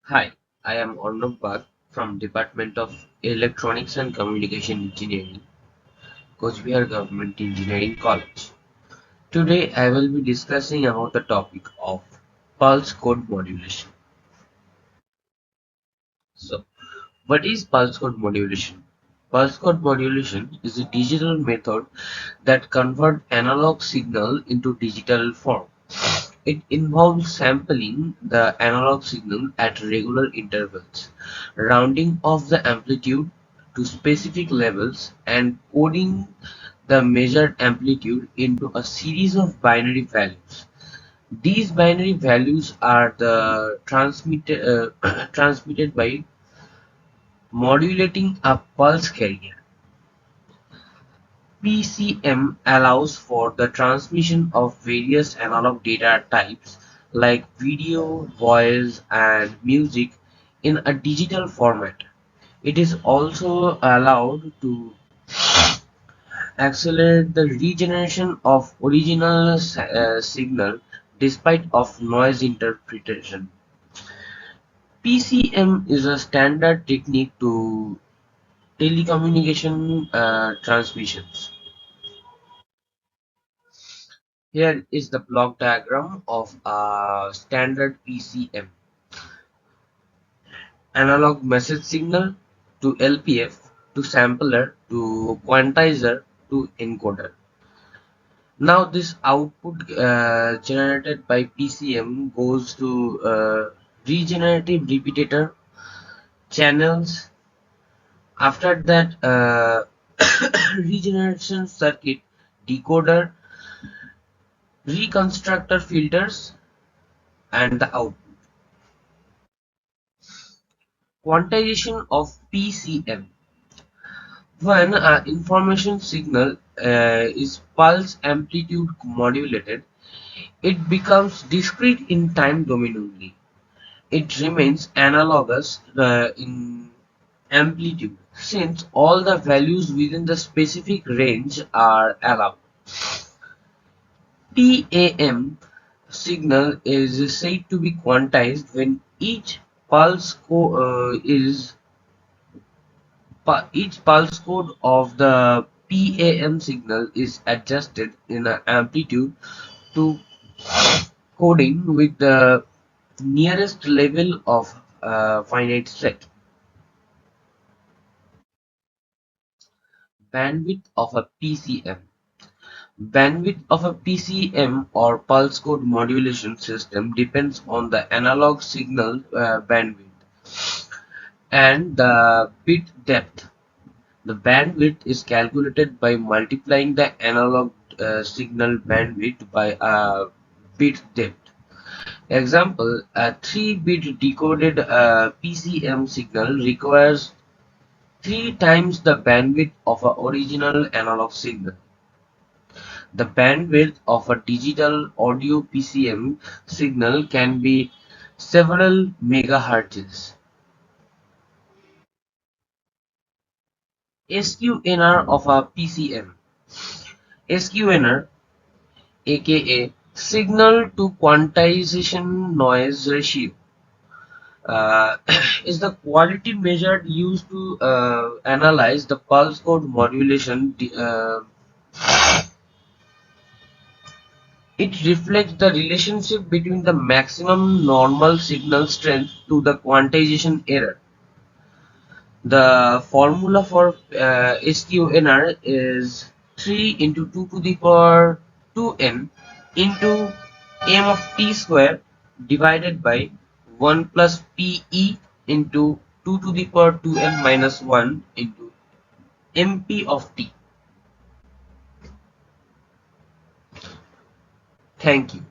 Hi, I am Arnav Bag from Department of Electronics and Communication Engineering, Coachbihar Government Engineering College. Today I will be discussing about the topic of pulse code modulation. So, what is pulse code modulation? Pulse code modulation is a digital method that converts analog signal into digital form. It involves sampling the analog signal at regular intervals, rounding off the amplitude to specific levels, and coding the measured amplitude into a series of binary values. These binary values are transmitted by modulating a pulse carrier. PCM allows for the transmission of various analog data types like video, voice, and music in a digital format. It is also allowed to accelerate the regeneration of original signal despite of noise interpretation. PCM is a standard technique to telecommunication transmissions. Here is the block diagram of a standard PCM: analog message signal to LPF to sampler to quantizer to encoder. Now this output generated by PCM goes to regenerative repeater channels. After that, regeneration circuit, decoder, reconstructor filters, and the output. Quantization of PCM: when an information signal is pulse amplitude modulated, it becomes discrete in time domain only. It remains analogous in amplitude, since all the values within the specific range are allowed. PAM signal is said to be quantized when each pulse code of the PAM signal is adjusted in an amplitude to coding with the nearest level of finite set. Bandwidth of a PCM. Bandwidth of a PCM or pulse code modulation system depends on the analog signal bandwidth and the bit depth. The bandwidth is calculated by multiplying the analog signal bandwidth by a bit depth. Example: a 3-bit decoded PCM signal requires 3 times the bandwidth of an original analog signal. The bandwidth of a digital audio PCM signal can be several megahertz. SQNR of a PCM. SQNR, aka signal to quantization noise ratio, uh, is the quality measured used to analyze the pulse code modulation. It reflects the relationship between the maximum normal signal strength to the quantization error. The formula for SQNR is 3 into 2 to the power 2n into m of t square divided by 1 plus pe into 2 to the power 2n minus 1 into mp of t. Thank you.